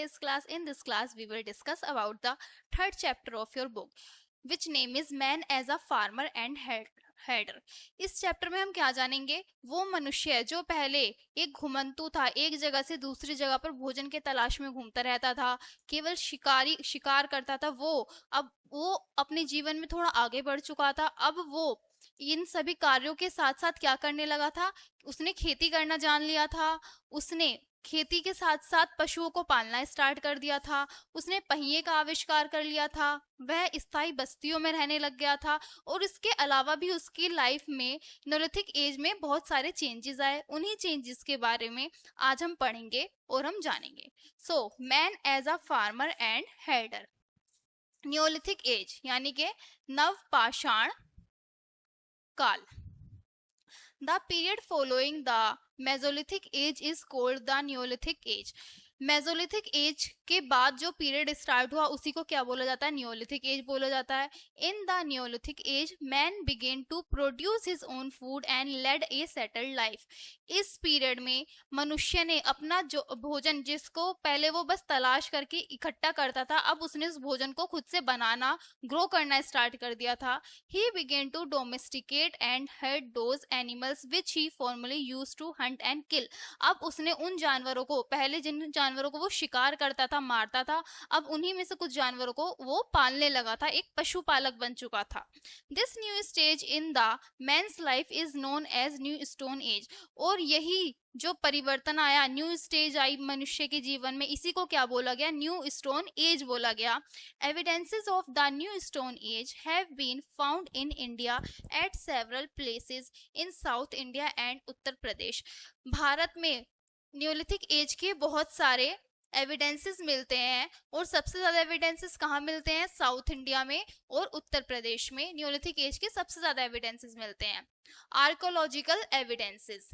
today's class. In this class, we will discuss about the third chapter of your book, which name is Man as a Farmer and Herder. इस chapter में हम क्या जानेंगे? वो मनुष्य है जो पहले एक घुमंतु था, एक जगह से दूसरी जगह पर भोजन के तलाश में घूमता रहता था, केवल शिकार करता था। वो अपने जीवन में थोड़ा आगे बढ़ चुका था। अब वो इन सभी कार्यों के साथ साथ क्या करने लगा था? उसने खेती करना जान लिया था। उसने खेती के साथ साथ पशुओं को पालना स्टार्ट कर दिया था। उसने पहिए का आविष्कार कर लिया था। वह स्थायी बस्तियों में रहने लग गया था। और इसके अलावा भी उसकी लाइफ में न्योलिथिक एज में बहुत सारे चेंजेस आए। उन्हीं चेंजेस के बारे में आज हम पढ़ेंगे और हम जानेंगे। So man as a farmer and herder. Neolithic age यानी कि नवपाषाण काल। The period following the Mesolithic age is called the Neolithic age. Mesolithic as के बाद जो पीरियड स्टार्ट हुआ उसी को क्या बोला जाता है? न्योलिथिक एज बोला जाता है। In the Neolithic age man begin to produce his own food and led a settled life. इस पीरियड में मनुष्य ने अपना जो भोजन, जिसको पहले वो बस तलाश करके इकट्ठा करता था, अब उसने उस भोजन को खुद से बनाना, ग्रो करना स्टार्ट कर दिया था। He begin to domesticate and herd those animals which he formerly used to hunt and kill. अब उसने उन जानवरों को, पहले जिन जानवरों को वो शिकार करता था, मारता था, अब उन्हीं में से कुछ जानवरों को वो पालने लगा था, एक पशुपालक बन चुका था। This new stage in the man's life is known as new stone age. और यही जो परिवर्तन आया, न्यू स्टेज आई मनुष्य के जीवन में, इसी को क्या बोला गया? न्यू स्टोन एज बोला गया। Evidences of the new stone age have been found in India at several places in South India and Uttar Pradesh. Bharat में न्योलिथिक एज के बहुत सारे एविडेंसेस मिलते हैं, और सबसे ज्यादा एविडेंसेस कहाँ मिलते हैं? साउथ इंडिया में और उत्तर प्रदेश में न्योलिथिक एज के सबसे ज्यादा एविडेंसेस मिलते हैं। Archaeological evidences.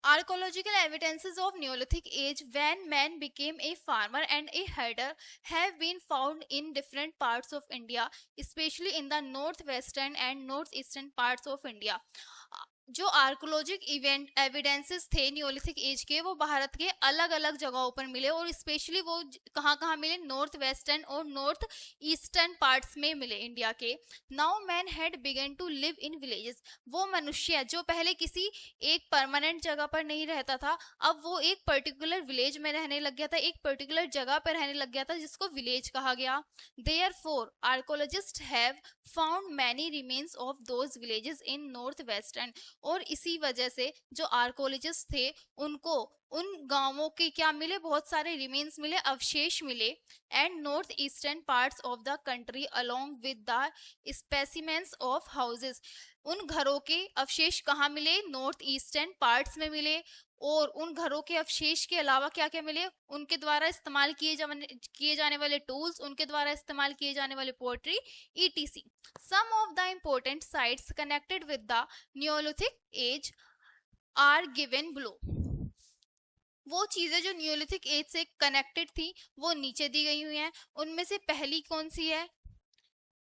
Archaeological evidences of Neolithic age when man became a farmer and a herder have been found in different parts of India, especially in the northwestern and northeastern parts of India. जो आर्कोलॉजिक event evidences थे Neolithic as के, वो भारत के अलग अलग जगहों पर मिले, और स्पेशली वो कहाँ कहाँ मिले? नॉर्थ वेस्टर्न और नॉर्थ ईस्टर्न पार्ट्स में मिले इंडिया के। Now man had begun to live in villages. वो मनुष्य जो पहले किसी एक परमानेंट जगह पर नहीं रहता था, अब वो एक पर्टिकुलर विलेज में रहने लग गया था, एक पर्टिकुलर जगह पर रहने लग गया था, जिसको विलेज कहा गया। Therefore archaeologist have found many remains of those villages in north western. और इसी वजह से जो आर्कोलॉजिस्ट थे, उनको उन गांवों के क्या मिले? बहुत सारे रिमेन्स मिले, अवशेष मिले। And north eastern parts of the country along with the specimens of houses. उन घरों के अवशेष कहाँ मिले? नॉर्थ ईस्टर्न पार्ट्स में मिले। और उन घरों के अवशेष के अलावा क्या क्या मिले? उनके द्वारा इस्तेमाल किए जाने वाले टूल्स, उनके द्वारा इस्तेमाल किए जाने वाले poetry, ETC. Some of the important sites connected with the Neolithic age are given below. वो चीजें जो न्योलिथिक एज से कनेक्टेड थी वो नीचे दी गई हुई हैं। उनमें से पहली कौन सी है?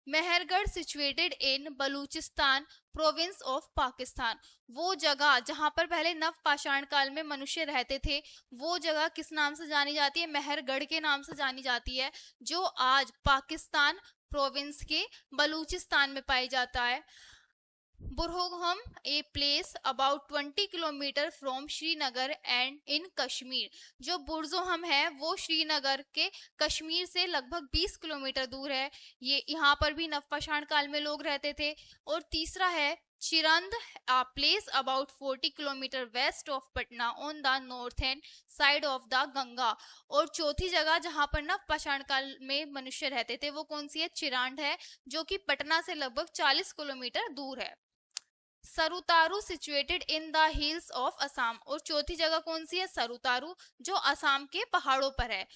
Mehrgarh situated in Balochistan province of Pakistan. वो जगह जहां पर पहले नवपाषाण काल में मनुष्य रहते थे, वो जगह किस नाम से जानी जाती है? मेहरगढ़ के नाम से जानी जाती है, जो आज पाकिस्तान प्रोविंस के बलूचिस्तान में पाई जाता है। Burzahom a place about 20 kilometre from Srinagar and in Kashmir. जो बुरजोहम है वो श्रीनगर के कश्मीर से लगभग 20 किलोमीटर दूर है। ये यहाँ पर भी नवपाषाण काल में लोग रहते थे। और तीसरा है चिरंद, a place about 40 kilometre west of Patna on the northern side of the Ganga. और चौथी जगह जहां पर नवपाषाण काल में मनुष्य रहते थे वो कौन सी है? चिरांड है, जो कि पटना से लगभग 40 किलोमीटर दूर है। Sarutaru situated in the hills of Assam. और चौथी जगह कौन सी है? सरुतारू, जो असम के पहाड़ों पर है।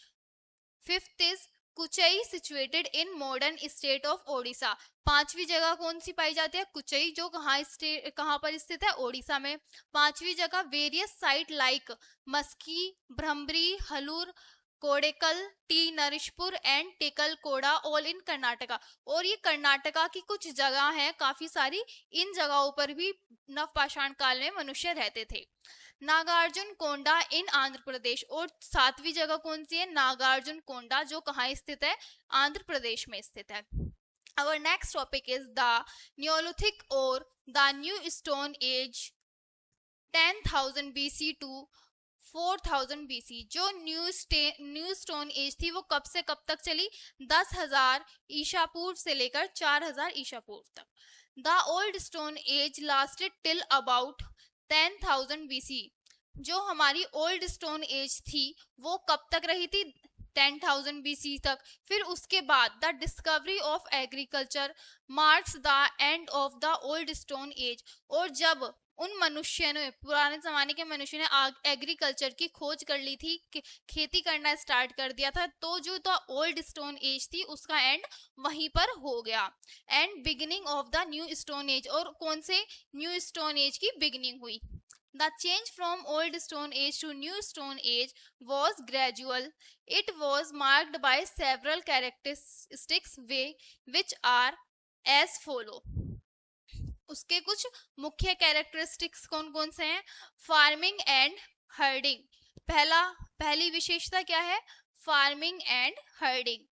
Fifth is Kuchai situated in modern state of Odisha. पांचवी जगह कौन सी पाई जाती है? कुचई, जो कहाँ पर स्थित है? ओडिशा में। पांचवी जगह various site like Maski, Brahmagiri, Hallur, Kodekal, T Narsipur and Tekkalakota all in Karnataka. और ये कर्नाटका की कुछ जगह हैं काफी सारी, इन जगहों पर भी नवपाषाण काल में मनुष्य रहते थे। नागार्जुन कोंडा इन आंध्र प्रदेश, और सातवीं जगह कौन सी है? नागार्जुन कोंडा, जो कहाँ स्थित है? आंध्र प्रदेश में स्थित है। Our next topic is the Neolithic or the New Stone Age 10,000 BC to 4,000 BC। जो न्यू स्टोन एज थी वो कब से कब तक चली? 10,000 ईसा पूर्व से लेकर 4,000 ईसा पूर्व तक। The old stone age lasted till about 10,000 BC। जो हमारी ओल्ड स्टोन एज थी वो कब तक रही थी? 10,000 BC तक। फिर उसके बाद the discovery of agriculture marks the end of the old stone age. और जब उन मनुष्य ने, पुराने जमाने के मनुष्य ने एग्रीकल्चर की खोज कर ली थी, खेती करना स्टार्ट कर दिया था, तो जो द ओल्ड स्टोन एज थी उसका एंड वहीं पर हो गया। And beginning of the new stone age. और कौन से न्यू स्टोन एज की बिगिनिंग हुई? The change from old stone age to new stone age was gradual. It was marked by several characteristics which are as follow. उसके कुछ मुख्य characteristics कौन कौन से हैं? Farming and herding. पहली विशेषता क्या है? Farming and herding.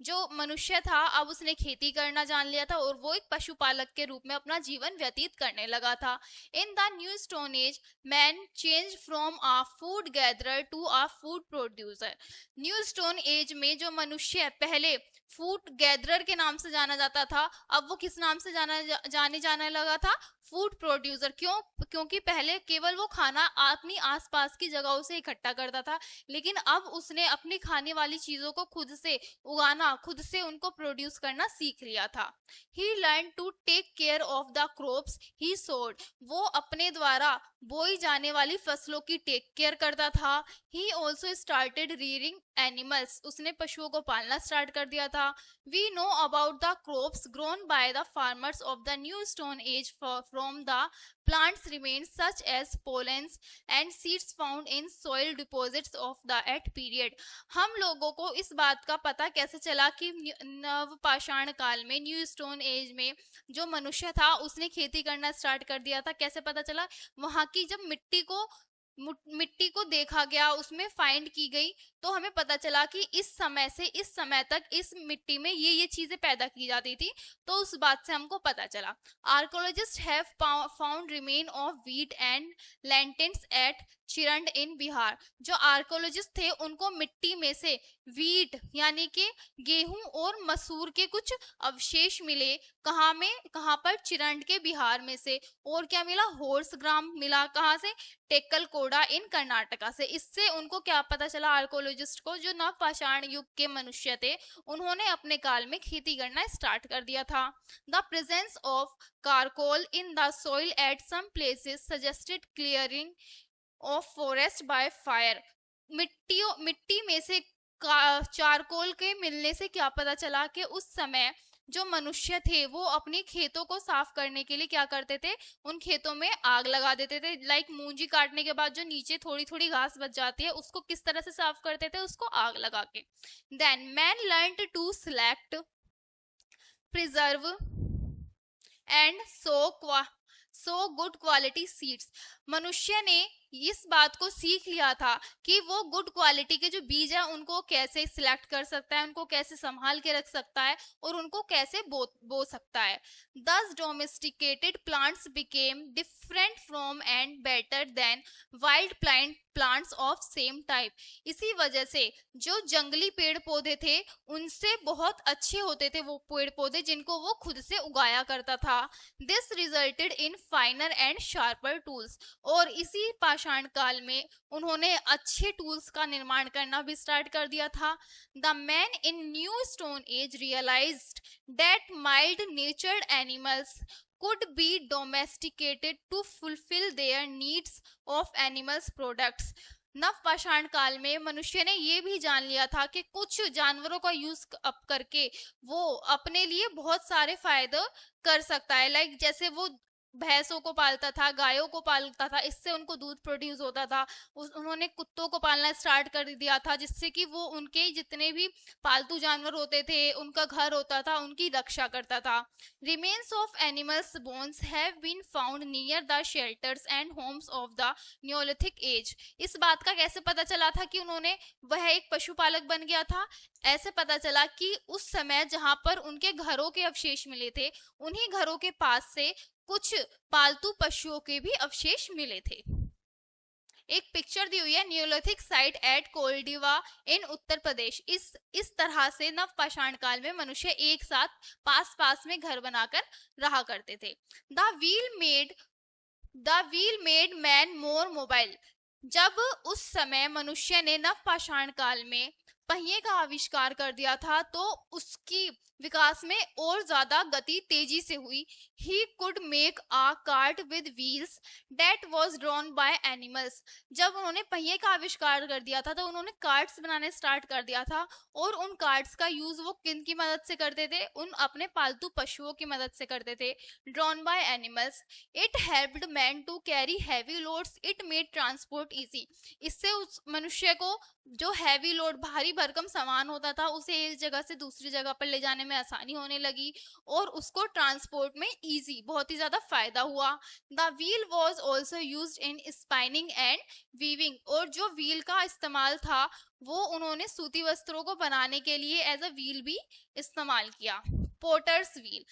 जो मनुष्य था अब उसने खेती करना जान लिया था और वो एक पशुपालक के रूप में अपना जीवन व्यतीत करने लगा था। In the new stone age man change from a food gatherer to a food producer. New stone age में जो मनुष्य पहले फूड गैदरर के नाम से जाना जाता था, अब वो किस नाम से जाने लगा था? Food producer. क्यों? क्योंकि पहले केवल वो खाना अपनी आसपास की जगहों से इकट्ठा करता था, लेकिन अब उसने अपनी खाने वाली चीजों को खुद से उगाना, खुद से उनको प्रोड्यूस करना सीख लिया था। He learn to take care of the crops he sowed. वो अपने द्वारा बोई जाने वाली फसलों की टेक केयर करता था। He also started rearing animals. उसने पशुओं को पालना स्टार्ट कर दिया था। We know about the crops grown by the farmers of the new stone age from the plants remains such as pollens and seeds found in soil deposits of the at period। हम लोगों को इस बात का पता कैसे चला कि नवपाषाण काल में, न्यू स्टोन एज में जो मनुष्य था उसने खेती करना स्टार्ट कर दिया था? कैसे पता चला? वहां की जब मिट्टी को देखा गया, उसमें फाइंड की गई, तो हमें पता चला कि इस समय से इस समय तक इस मिट्टी में ये चीजें पैदा की जाती थी, तो उस बात से हमको पता चला। Archaeologist have found remain of wheat and lentils at Chirand in Bihar. जो आर्कोलॉजिस्ट थे उनको मिट्टी में से व्हीट यानी कि गेहूं और मसूर के कुछ अवशेष मिले। कहाँ पर? चिरंड के बिहार में से। और क्या मिला? हॉर्स ग्राम मिला। कहाँ से? टेक्कलकोडा इन कर्नाटका से। इससे उनको क्या पता चला आर्कोलॉजिस्ट को? जो नवपाषाण युग के मनुष्य थे उन्होंने अपने काल में खेती करना स्टार्ट कर दिया था। The presence of charcoal in the soil at some places suggested clearing of forest by fire. मिट्टी में से चारकोल के मिलने से क्या पता चला कि उस समय जो मनुष्य थे वो अपने खेतों को साफ करने के लिए क्या करते थे? उन खेतों में आग लगा देते थे। लाइक मूंजी काटने के बाद जो नीचे थोड़ी थोड़ी घास बच जाती है उसको किस तरह से साफ करते थे? उसको आग लगा के। Then man learned to select, preserve and sow good quality seeds. मनुष्य ने इस बात को सीख लिया था कि वो गुड क्वालिटी के जो बीज है उनको कैसे सिलेक्ट कर सकता है, उनको कैसे संभाल के रख सकता है और उनको कैसे बो सकता है। Thus domesticated plants became different from and better than wild plants of same type। इसी वजह से जो जंगली पेड़ पौधे थे उनसे बहुत अच्छे होते थे वो पेड़ पौधे जिनको वो खुद से उगाया करता था। This resulted in finer and sharper tools। और इसी पाषाण काल में उन्होंने अच्छे टूल्स का निर्माण करना भी स्टार्ट कर दिया था। The man in new stone age realized that mild natured animals could be domesticated to fulfill their needs of animals products। नवपाषाण काल में मनुष्य ने ये भी जान लिया था कि कुछ जानवरों का यूज अप करके वो अपने लिए बहुत सारे फायदे कर सकता है। लाइक जैसे वो भैंसों को पालता था, गायों को पालता था, इससे उनको दूध प्रोड्यूस होता था। उन्होंने कुत्तों को पालना स्टार्ट कर दिया था, जिससे कि वो उनके जितने भी पालतू जानवर होते थे, उनका घर होता था, उनकी रक्षा करता था। Remains of animals bones have been found near the shelters and homes of the Neolithic age. इस बात का कैसे पता चला था कि उन्होंने वह एक पशुपालक बन गया था? ऐसे पता चला कि उस समय जहां पर उनके घरों के अवशेष मिले थे, उन्हीं घरों के पास से कुछ पालतू पशुओं के भी अवशेष मिले थे। एक पिक्चर दी हुई है Neolithic site eight Koldihwa in Uttar प्रदेश। इस तरह से नवपाषाण काल में मनुष्य एक साथ पास पास में घर बनाकर रहा करते थे। The wheel made man more mobile. जब उस समय मनुष्य ने नवपाषाण काल में पहिए का आविष्कार कर दिया था, तो उसकी विकास में और ज्यादा गति तेजी से हुई। He could make a cart with wheels that was drawn by animals। जब उन्होंने पहिए का आविष्कार कर दिया था, तो उन्होंने कार्ट्स बनाने स्टार्ट कर दिया था, और उन कार्ट्स का यूज वो किन की मदद से करते थे? उन अपने पालतू पशुओं की मदद से करते थे। Drawn by animals. It helped man to carry heavy loads, it made transport easy. इससे उस मनुष्य को जो हैवी लोड, भारी भरकम सामान होता था, उसे एक जगह से दूसरी जगह पर ले जाने में आसानी होने लगी, और उसको ट्रांसपोर्ट में इजी, बहुत ही ज्यादा फायदा हुआ। The wheel was also use in spinning and weaving. और जो व्हील का इस्तेमाल था, वो उन्होंने सूती वस्त्रों को बनाने के लिए एज अ व्हील भी इस्तेमाल किया। Potters wheel.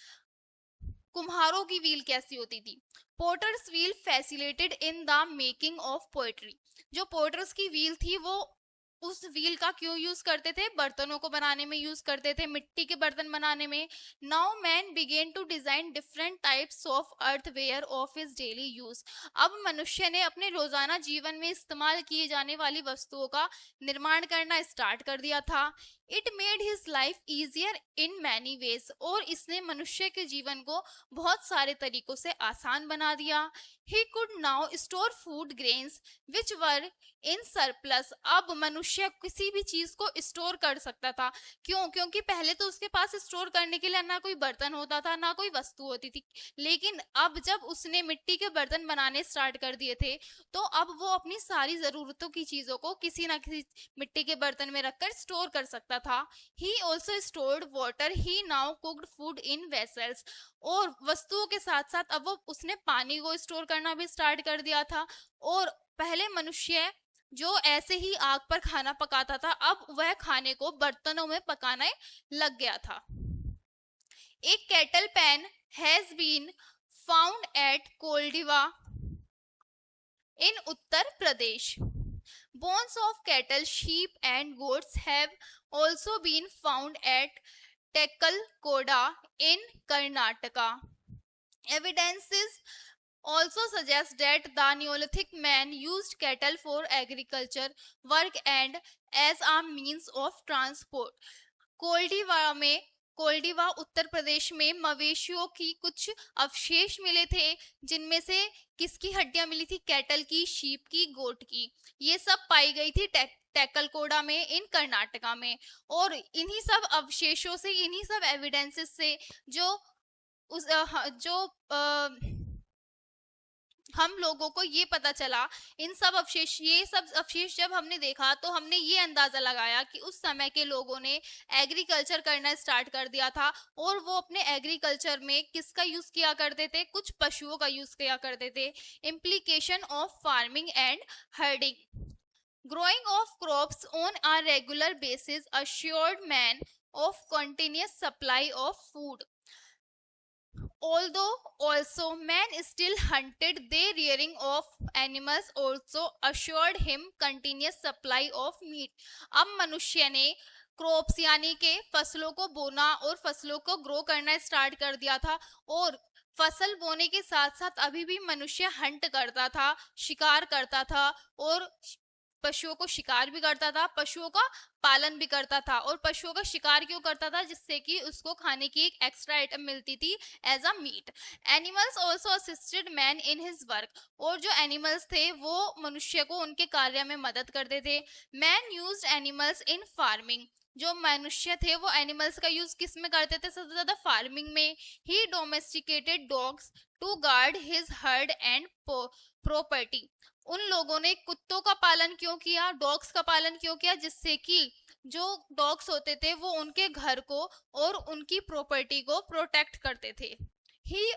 कुम्हारों की व्हील कैसी होती थी? Potters wheel facilitated in the making of poetry. जो पोटर्स की व्हील थी, वो उस व्हील का क्यों यूज करते थे? बर्तनों को बनाने में यूज करते थे, मिट्टी के बर्तन बनाने में। Now man begin to design different types of earthenware of his daily use. अब मनुष्य ने अपने रोजाना जीवन में इस्तेमाल किए जाने वाली वस्तुओं का निर्माण करना स्टार्ट कर दिया था। It made his life easier in many veg. और इसने मनुष्य के जीवन को बहुत सारे तरीकों से आसान बना दिया। He could now store food grains which were in surplus. अब मनुष्य किसी भी चीज को स्टोर कर सकता था। क्यों? क्योंकि पहले तो उसके पास स्टोर करने के लिए ना कोई बर्तन होता था, ना कोई वस्तु होती थी। लेकिन अब जब उसने मिट्टी के बर्तन बनाने स्टार्ट कर दिए थे, तो अब वो अपनी सारी जरूरतों की चीजों को किसी ना किसी मिट्टी के बर्तन में रखकर स्टोर कर सकता था। He also stored water. He now cooked food in vessels. और वस्तुओं के साथ साथ अब वो उसने पानी को स्टोर करना भी स्टार्ट कर दिया था। और पहले मनुष्य जो ऐसे ही आग पर खाना पकाता था, अब वह खाने को बर्तनों में पकाने लग गया था। एक cattle pen has been found at Koldihwa in Uttar Pradesh. Bones of cattle, sheep and goats have also been found at Tekkalkoda in Karnataka. Evidences also suggest that the Neolithic man used cattle for agriculture work and as a means of transport. कोल्डिवा Uttar Pradesh में मवेशियों की कुछ अवशेष मिले थे, जिनमें से किसकी हड्डियां मिली थी? कैटल की, शीप की, गोट की। ये सब पाई गई थी टेकलकोडा में इन कर्नाटका में। और इन्हीं सब अवशेषों से, इन्हीं सब एविडेंसेस से जो उस हम लोगों को ये पता चला, ये सब अवशेष जब हमने देखा, तो हमने ये अंदाजा लगाया कि उस समय के लोगों ने एग्रीकल्चर करना स्टार्ट कर दिया था। और वो अपने एग्रीकल्चर में किसका यूज किया करते थे? कुछ पशुओं का यूज किया करते थे। Implication of farming and herding. Growing of crops on a regular basis assured man of continuous supply of food. Although also man still hunted, the rearing of animals also assured him continuous supply of meat. अब मनुष्य ने crops यानी के फसलों को बोना और फसलों को ग्रो करना स्टार्ट कर दिया था। और फसल बोने के साथ साथ अभी भी मनुष्य हंट करता था, शिकार करता था, और पशुओं को शिकार भी करता था, पशुओं का पालन भी करता था। और पशुओं का शिकार क्यों करता था? जिससे कि उसको खाने की एक एक्स्ट्रा आइटम मिलती थी as a meat. Animals also assisted man in his work. और जो एनिमल्स थे, वो मनुष्य को उनके कार्य में मदद करते थे। Man used animals in farming. जो मनुष्य थे वो एनिमल्स का यूज किस में करते थे? सबसे ज्यादा फार्मिंग में। He domesticated dogs to guard his herd and property. उन लोगों ने कुत्तों का पालन क्यों किया, डॉग्स का पालन क्यों किया? जिससे कि जो डॉग्स होते थे वो उनके घर को और उनकी प्रॉपर्टी को प्रोटेक्ट करते थे। ही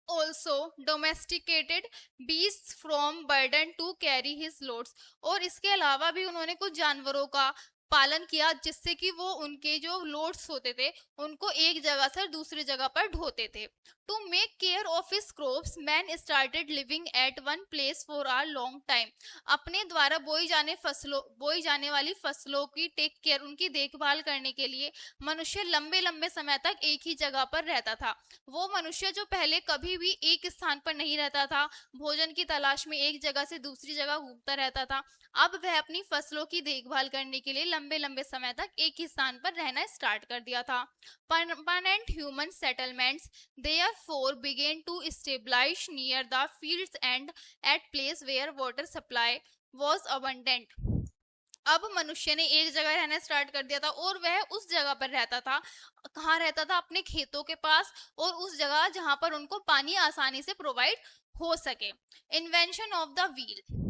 also domesticated beasts from burden to carry his loads। और इसके अलावा भी उन्होंने कुछ जानवरों का पालन किया जिससे कि वो उनके जो लोड्स होते थे उनको एक जगह से दूसरी जगह पर ढोते थे। To make care of his crops man started living at one place for a long time. अपने द्वारा बोई जाने वाली फसलों की टेक केयर, उनकी देखभाल करने के लिए मनुष्य लंबे लंबे समय तक एक ही जगह पर रहता था। वो मनुष्य जो पहले कभी भी एक स्थान पर नहीं रहता था, भोजन की तलाश में एक जगह से दूसरी जगह घूमता रहता था, अब वह अपनी फसलों की देखभाल करने के लिए लंबे लंबे समय तक एक ही स्थान पर रहना स्टार्ट कर दिया था। Permanent human settlements therefore began to establish near the fields and at place where water supply was abundant। अब मनुष्य ने एक जगह रहना स्टार्ट कर दिया था और वह उस जगह पर रहता था। कहाँ रहता था? अपने खेतों के पास और उस जगह जहां पर उनको पानी आसानी से प्रोवाइड हो सके। Invention of the wheel.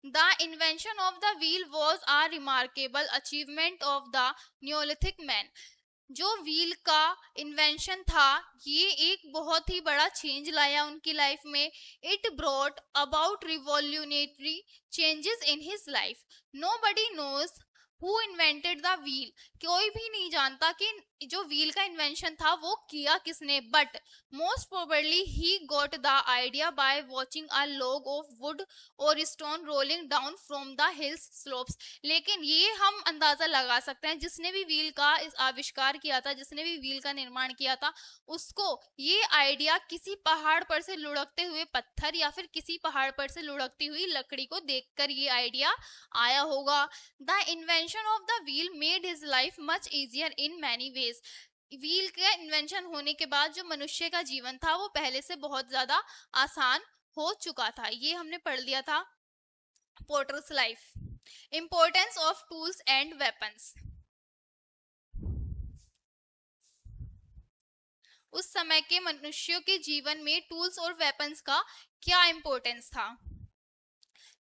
The invention of the wheel was a remarkable achievement of the Neolithic man। जो व्हील का इन्वेंशन था ये एक बहुत ही बड़ा चेंज लाया उनकी लाइफ में। It brought about revolutionary changes in his life. Nobody knows who invented the wheel. कोई भी नहीं जानता कि जो व्हील का इन्वेंशन था वो किया किसने, but most probably he got the idea by watching a log of wood और stone rolling down from the hills slopes. लेकिन ये हम अंदाजा लगा सकते हैं जिसने भी व्हील का आविष्कार किया था, जिसने भी व्हील का निर्माण किया था, उसको ये आइडिया किसी पहाड़ पर से लुढ़कते हुए पत्थर या फिर किसी पहाड़ पर से लुढ़कती हुई लकड़ी को देखकर ये आइडिया आया होगा। The invention of the wheel made his life much easier in many veg. Wheel के इन्वेंशन होने के बाद जो मनुष्य का जीवन था वो पहले से बहुत ज्यादा आसान हो चुका था। ये हमने पढ़ लिया था porters life. Importance of tools and weapons. उस समय के मनुष्यों के जीवन में टूल्स और वेपन्स का क्या इंपॉर्टेंस था?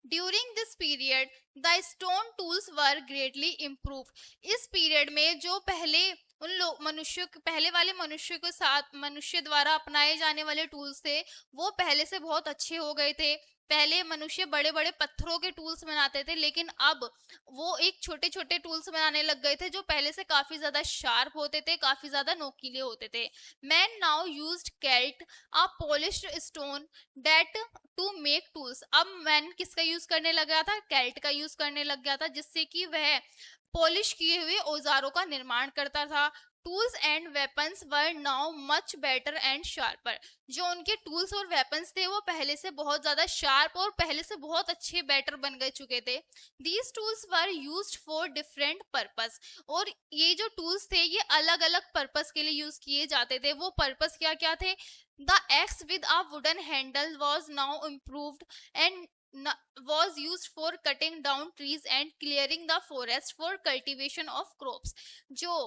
During this period the stone tools were greatly improve. इस पीरियड में जो पहले उन लोग मनुष्यों पहले वाले मनुष्य के साथ मनुष्य द्वारा अपनाए जाने वाले टूल्स थे वो पहले से बहुत अच्छे हो गए थे। पहले मनुष्य बड़े बड़े पत्थरों के टूल्स बनाते थे लेकिन अब वो एक छोटे छोटे टूल्स बनाने लग गए थे जो पहले से काफी ज्यादा शार्प होते थे, काफी ज्यादा नोकीले होते थे। Man now used celt a polished stone that to make tools. अब मैन किसका यूज करने लग गया था? कैल्ट का यूज करने लग गया था जिससे कि वह पॉलिश किए हुए औजारों का निर्माण करता था। Tools and weapons were now much better and sharper. जो उनके टूल्स और वेपन्स थे वो पहले से बहुत ज्यादा शार्प और पहले से बहुत अच्छे बेटर बन गए चुके थे। These tools were used for different purpose. और ये जो टूल्स थे ये अलग अलग पर्पस के लिए यूज किए जाते थे। वो पर्पस क्या क्या थे? The x with a wooden handle was now improved and was used for cutting down trees and clearing the forest for cultivation of crops। जो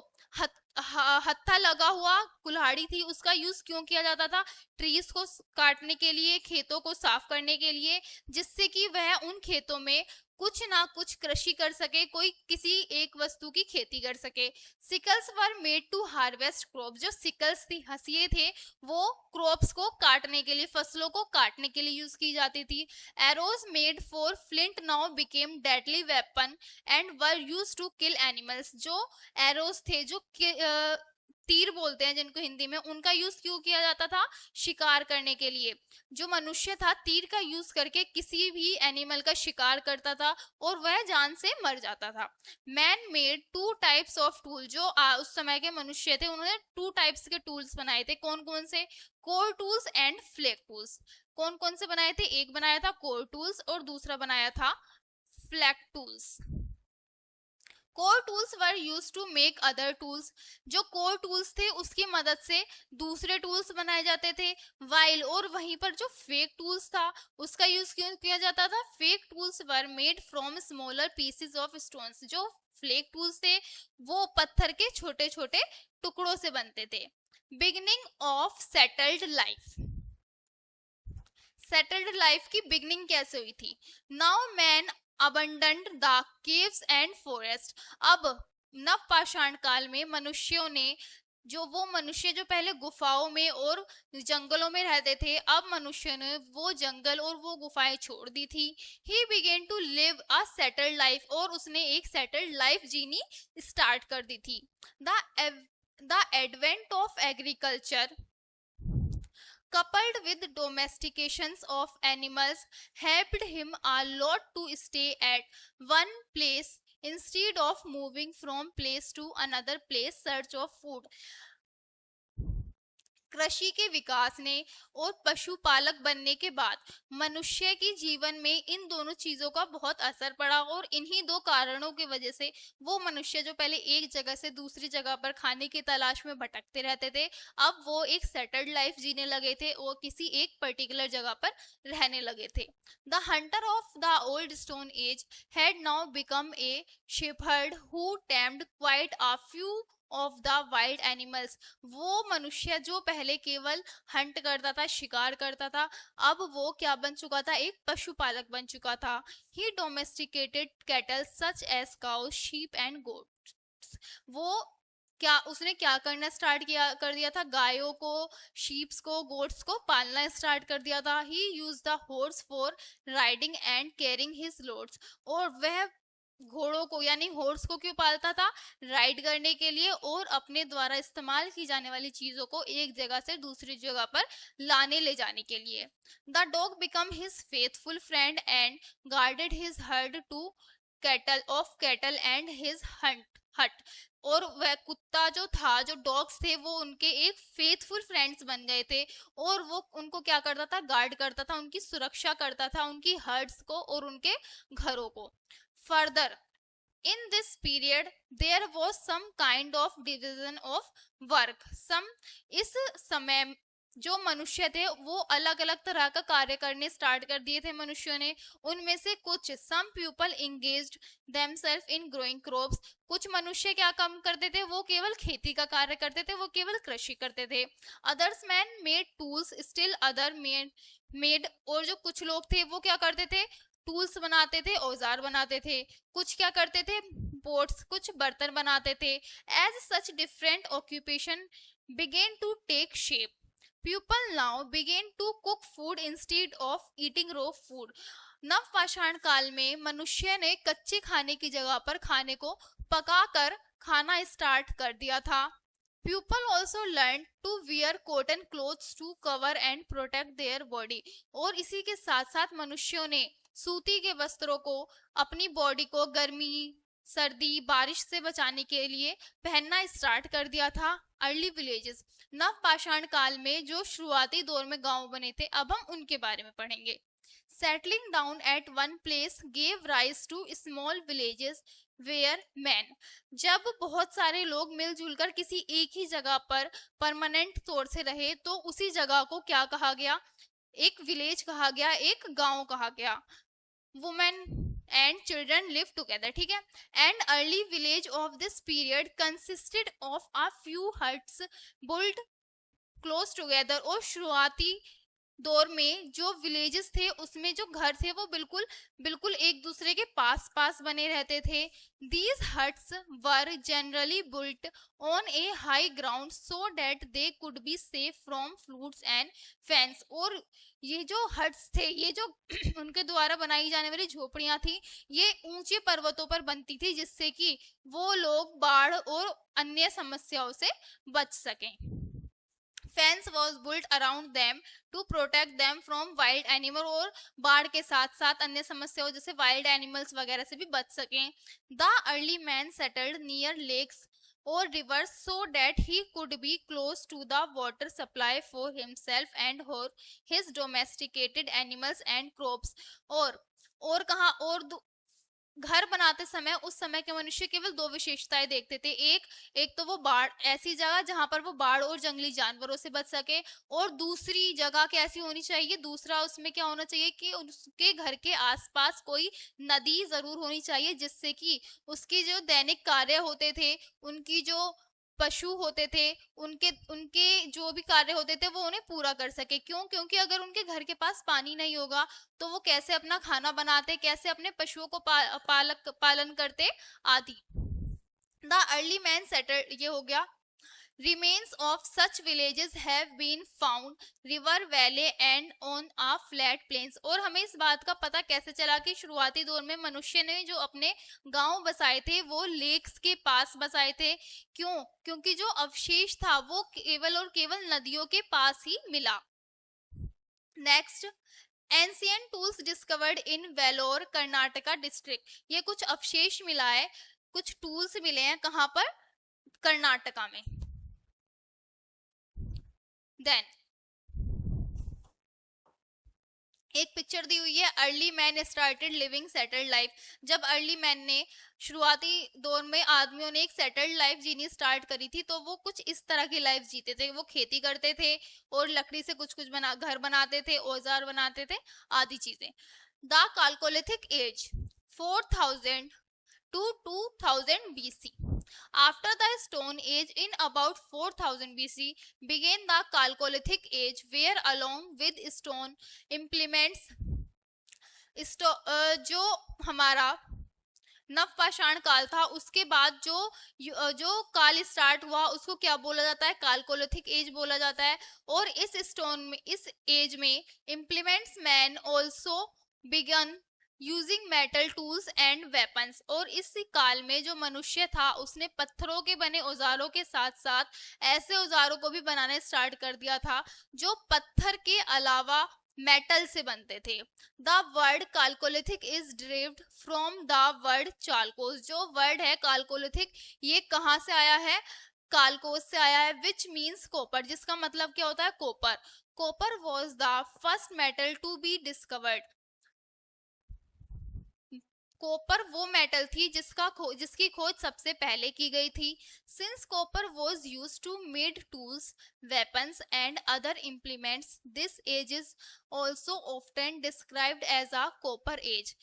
हत्था लगा हुआ कुल्हाड़ी थी उसका यूज क्यों किया जाता था? ट्रीज को काटने के लिए, खेतों को साफ करने के लिए, जिससे कि वह उन खेतों में कुछ ना कुछ कृषि कर सके, कोई किसी एक वस्तु की खेती कर सके। Sickles were made to harvest crop. जो सिकल्स थी, हंसिए थे, वो क्रॉप्स को काटने के लिए, फसलों को काटने के लिए यूज की जाती थी। Arrows made for flint now became deadly weapon and were use to kill animals. जो एरोज थे, जो तीर बोलते हैं जिनको हिंदी में, उनका यूज क्यों किया जाता था? शिकार करने के लिए। जो मनुष्य था तीर का यूज करके किसी भी एनिमल का शिकार करता था और वह जान से मर जाता था। Man made two types of tool. जो उस समय के मनुष्य थे उन्होंने टू टाइप्स के टूल्स बनाए थे। कौन कौन से? Core tools and flag tools. कौन कौन से बनाए थे? एक बनाया था कोर टूल्स और दूसरा बनाया था flake tools. Core tools were use to make other tools. जो कोर टूल्स थे उसकी मदद से दूसरे टूल्स बनाए जाते थे। वाइल और वहीं पर जो फेक टूल्स था उसका यूज क्यों किया जाता था? Fake tools were made from smaller pieces of stones. जो फ्लेक टूल्स थे वो पत्थर के छोटे छोटे टुकड़ों से बनते थे। बिगनिंग ऑफ सेटल्ड लाइफ की बिगनिंग कैसे हुई थी? Now man abundant the caves and forest. अब नवपाषाण काल में मनुष्यों ने वो मनुष्य जो पहले गुफाओं में और जंगलों में रहते थे, अब मनुष्य ने वो जंगल और वो गुफाएं छोड़ दी थी। He begin to live a settled life, और उसने एक सेटल्ड लाइफ जीनी स्टार्ट कर दी थी। The advent of agriculture coupled with domestications of animals helped him a lot to stay at one place instead of moving from place to another place search of food। कृषि के विकास ने और पशुपालक बनने के बाद मनुष्य की जीवन में इन दोनों चीजों का बहुत असर पड़ा, और इन्हीं दो कारणों की वजह से वो मनुष्य जो पहले एक जगह से दूसरी जगह पर खाने की तलाश में भटकते रहते थे, अब वो एक सेटल्ड लाइफ जीने लगे थे और किसी एक पर्टिकुलर जगह पर रहने लगे थे। The Hunter of the old stone age had now become a shepherd who tamed quite a few of the wild animals. वो मनुष्य जो पहले केवल हंट करता था, शिकार करता था, अब वो क्या बन चुका था? एक पशुपालक बन चुका था। He domesticated cattle such as cows sheep and goats. वो उसने क्या करना स्टार्ट कर दिया था? गायों को, शीप्स को, गोट्स को पालना स्टार्ट कर दिया था। He use the horse for riding and carrying his loads. और वह घोड़ों को यानी हॉर्स को क्यों पालता था? राइड करने के लिए और अपने द्वारा इस्तेमाल की जाने वाली चीजों को एक जगह से दूसरी जगह पर लाने ले जाने के लिए। The dog become his faithful friend and guarded his herd to cattle and his hut. और वह कुत्ता जो था, जो डॉग्स थे, वो उनके एक फेथफुल फ्रेंड्स बन गए थे, और वो उनको क्या करता था? गार्ड करता था, उनकी सुरक्षा करता था, उनकी हर्ड्स को और उनके घरों को। Further, in this period, there was some kind of division of work. इस समय जो मनुष्य थे वो अलग अलग तरह का कार्य करने स्टार्ट कर दिए थे मनुष्यों ने। उनमें से कुछ some people engaged themselves in growing crops। कुछ मनुष्य क्या काम करते थे? वो केवल खेती का कार्य करते थे, वो केवल कृषि करते थे। Others men made tools, still other made और जो कुछ लोग थे वो क्या करते थे? टूल्स बनाते थे, औजार बनाते थे। कुछ क्या करते थे? बोट्स, कुछ बर्तन बनाते थे। As such different occupation began to take shape. People now began to cook food instead of eating raw food. नवपाषाण काल में मनुष्य ने कच्चे खाने की जगह पर खाने को पकाकर खाना स्टार्ट कर दिया था। People also learned to wear cotton clothes to cover and protect their body। और इसी के साथ साथ मनुष्यों ने सूती के वस्त्रों को अपनी बॉडी को गर्मी, सर्दी, बारिश से बचाने के लिए पहनना स्टार्ट कर दिया था। अर्ली विलेजेस, नवपाषाण काल में जो शुरुआती दौर में गांव बने थे, अब हम उनके बारे में पढ़ेंगे। Settling down at one place gave rise to small villages where man. जब बहुत सारे लोग मिलजुल कर किसी एक ही जगह पर परमानेंट तौर से रहे, तो उसी जगह को क्या कहा गया? एक विलेज कहा गया, एक गांव कहा गया। Women and children live together, ठीक है। And early village of this period consisted of a few huts built close together. और शुरुआती दौर में जो विलेजेस थे उसमें जो घर थे वो बिल्कुल बिल्कुल एक दूसरे के पास पास बने रहते थे। These huts were generally built on a high ground so that they could be safe from floods and fans. और ये जो हट्स थे, ये जो उनके द्वारा बनाई जाने वाली झोपड़ियां थी, ये ऊंचे पर्वतों पर बनती थी, जिससे कि वो लोग बाढ़ और अन्य समस्याओं से बच सकें। Fence was built around them to protect them from wild animal. और बाढ़ के साथ साथ अन्य समस्याओं जैसे वाइल्ड एनिमल्स वगैरह से भी बच सकें। The early man settled near lakes और rivers so that he could be close to the water supply for himself and for his domesticated animals and crops। और कहा और घर बनाते समय उस समय के मनुष्य केवल दो विशेषताएं देखते थे। एक एक तो वो बाढ़, ऐसी जगह जहां पर वो बाढ़ और जंगली जानवरों से बच सके, और दूसरी जगह कैसी होनी चाहिए, दूसरा उसमें क्या होना चाहिए कि उसके घर के आसपास कोई नदी जरूर होनी चाहिए, जिससे कि उसके जो दैनिक कार्य होते थे, उनकी जो पशु होते थे, उनके उनके जो भी कार्य होते थे वो उन्हें पूरा कर सके। क्यों? क्योंकि अगर उनके घर के पास पानी नहीं होगा तो वो कैसे अपना खाना बनाते, कैसे अपने पशुओं को पालन करते आदि। द अर्ली मैन सेटल, ये हो गया। Remains of such villages have been found river valley and on a flat plains। और हमें इस बात का पता कैसे चला कि शुरुआती दौर में मनुष्य ने जो अपने गांव बसाए थे वो लेक्स के पास बसाए थे। क्यों? क्योंकि जो अवशेष था वो केवल और केवल नदियों के पास ही मिला। Next, ancient tools discovered in Vellore Karnataka district. ये कुछ अवशेष मिला है, कुछ टूल्स मिले हैं, कहां पर? कर्नाटका में। देन एक पिक्चर दी हुई है, early man started living settled life. जब अर्ली मैन ने, शुरुआती दौर में आदमियों ने एक सेटल्ड लाइफ जीनी स्टार्ट करी थी, तो वो कुछ इस तरह की लाइफ जीते थे। वो खेती करते थे और लकड़ी से कुछ कुछ घर बनाते थे, औजार बनाते थे आदि चीजें। The chalcolithic age 4000 to 2000 BC। After the Stone Age in about 4000 BC began the Chalcolithic Age, where along with stone implements, जो हमारा नवपाषाण काल था, उसके बाद जो काल स्टार्ट हुआ उसको क्या बोला जाता है? कैलकोलिथिक एज बोला जाता है। और इस एज में implements man also began using metal tools and weapons. और इस काल में जो मनुष्य था उसने पत्थरों के बने औजारों के साथ साथ ऐसे औजारों को भी बनाने स्टार्ट कर दिया था जो पत्थर के अलावा मेटल से बनते थे। The word Chalcolithic is derived from the word chalkos. जो वर्ड है कैलकोलिथिक, ये कहाँ से आया है? कालकोस से आया है, विच मीन्स कॉपर, जिसका मतलब क्या होता है? Copper. Copper was the first metal to be discovered. Copper वो मेटल थी जिसकी खोज सबसे पहले की गई थी। Since copper was use to made tools, weapons and other implements, this age is also often described as a copper age.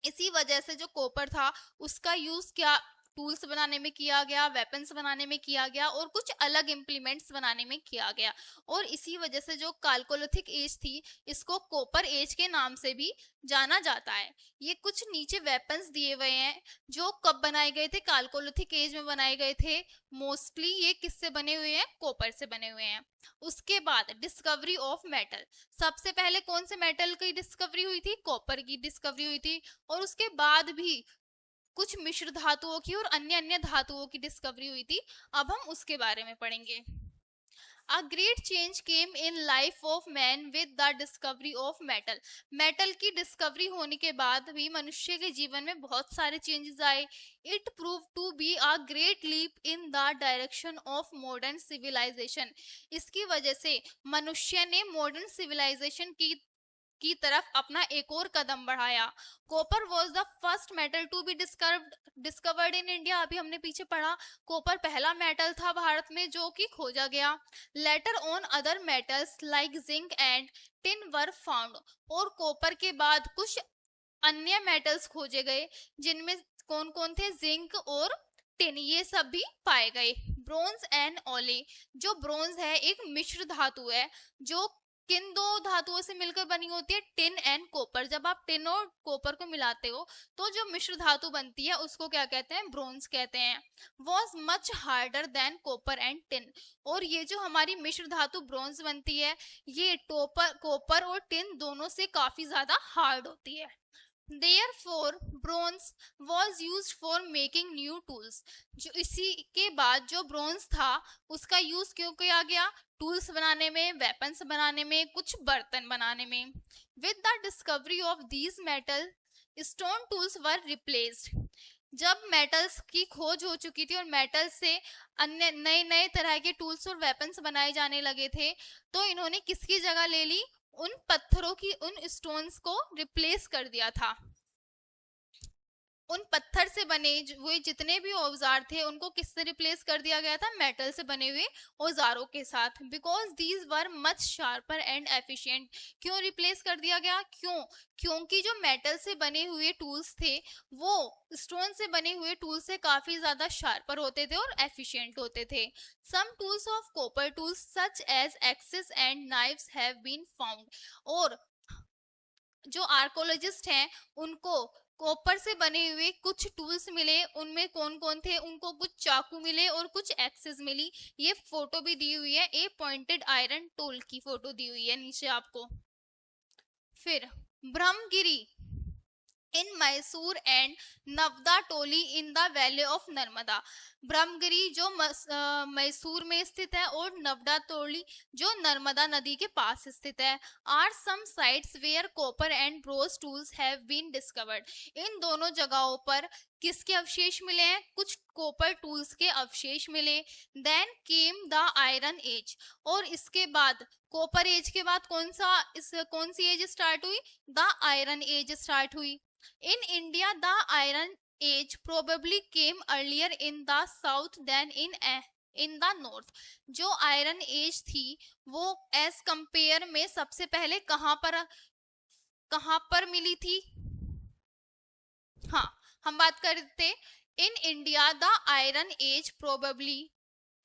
इसी वजह से जो कॉपर था उसका यूज क्या टूल्स बनाने में किया गया, वेपन्स बनाने में किया गया और कुछ अलग इम्प्लीमेंट्स बनाने में किया गया। और इसी वजह से जो कैलकोलिथिक एज थी इसको कॉपर एज के नाम से भी जाना जाता है। ये कुछ नीचे वेपन्स दिए हुए हैं जो कब बनाए गए थे? कैलकोलिथिक एज में बनाए गए थे। मोस्टली ये किससे बने हुए हैं? कॉपर से बने हुए हैं। उसके बाद डिस्कवरी ऑफ मेटल। सबसे पहले कौन से मेटल की डिस्कवरी हुई थी? कॉपर की डिस्कवरी हुई थी। और उसके बाद भी कुछ मिश्र धातुओं की और अन्य अन्य धातुओं की डिस्कवरी हुई थी। अब हम उसके बारे में पढ़ेंगे। A great change came in life of man with the discovery of metal। Metal की डिस्कवरी होने के बाद भी मनुष्य के जीवन में बहुत सारे चेंजेस आए। It proved to be a great leap in the direction of modern civilization। इसकी वजह से मनुष्य ने मॉडर्न सिविलाइजेशन की तरफ अपना एक और कदम बढ़ाया। Copper was the first metal to be discovered in India. अभी हमने पीछे पढ़ा, कॉपर पहला मेटल था भारत में जो कि खोजा गया। Later on other metals like zinc and tin were found. और कॉपर के बाद कुछ अन्य मेटल्स खोजे गए जिनमें कौन कौन थे? जिंक और टिन, ये सब भी पाए गए। ब्रोंज एंड ओले। जो ब्रोंज है एक मिश्र धातु है जो किन दो धातुओं से मिलकर बनी होती है? Tin and copper. जब आप टिन और कॉपर को मिलाते हो तो जो मिश्र धातु बनती है उसको क्या कहते हैं? ब्रोंज कहते हैं। Was much harder than copper and tin. और ये जो हमारी मिश्र धातु ब्रोंज बनती है ये कॉपर और टिन दोनों से काफी ज्यादा हार्ड होती है। Therefore, bronze was used for making new tools। जो इसी के बाद जो ब्रोंज था उसका यूज क्यों किया गया? टूल्स बनाने में, वेपन्स बनाने में, कुछ बर्तन बनाने में। With the discovery of these metal, stone tools were replaced। जब मेटल्स की खोज हो चुकी थी और मेटल से अन्य नए नए तरह के टूल्स और वेपन्स बनाए जाने लगे थे तो इन्होंने किसकी जगह ले ली? उन पत्थरों की, उन स्टोन्स को रिप्लेस कर दिया था। उन पत्थर से बने हुए जितने भी औजार थे उनको किससे रिप्लेस कर दिया गया था, मेटल से बने हुए औजारों के साथ, because these were much sharper and efficient. क्यों रिप्लेस कर दिया गया, क्योंकि जो मेटल से बने हुए टूल्स थे वो स्टोन से बने हुए टूल्स से काफी ज्यादा शार्पर होते थे और एफिशिएंट होते थे। Some tools of copper tools such as axes and knives have been found. और जो आर्कोलॉजिस्ट हैं उनको कॉपर से बने हुए कुछ टूल्स मिले, उनमें कौन कौन थे, उनको कुछ चाकू मिले और कुछ एक्सेस मिली। ये फोटो भी दी हुई है, ए पॉइंटेड आयरन टूल की फोटो दी हुई है नीचे आपको। फिर Brahmagiri in Mysore and Navdatoli in the valley of Narmada. Brahmagiri जो मैसूर में स्थित है और नवदा टोली जो नर्मदा नदी के पास स्थित है। Are some sites where copper and bronze tools have been discovered. इन दोनों जगहों पर किसके अवशेष मिले हैं, कुछ कॉपर टूल्स के अवशेष मिले। Then came the iron age. और इसके बाद कॉपर एज के बाद कौन सी एज स्टार्ट हुई, द आयरन एज स्टार्ट हुई। In India, the Iron Age probably came earlier in the south than in the north। जो आयरन एज थी वो एज कंपेयर में सबसे पहले कहां पर मिली थी। हाँ, हम बात करते in India the iron age probably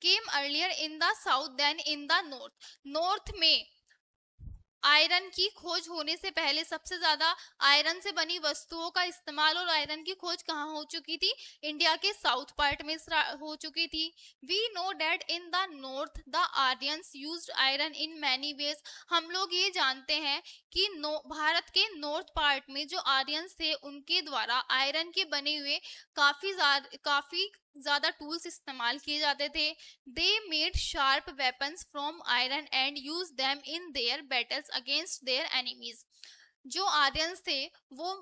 came earlier in the south than in the north. North में आयरन की खोज होने से पहले सबसे ज्यादा आयरन से बनी वस्तुओं का इस्तेमाल और आयरन की खोज कहाँ हो चुकी थी, इंडिया के साउथ पार्ट में हो चुकी थी। We know that in the north the Aryans used iron in many ways. हम लोग ये जानते हैं कि भारत के नॉर्थ पार्ट में जो आर्यंस थे उनके द्वारा आयरन के बने हुए काफी ज्यादा टूल्स इस्तेमाल किए जाते थे। They made sharp weapons from iron and use them in their battles against their enemies. जो आर्यंस थे वो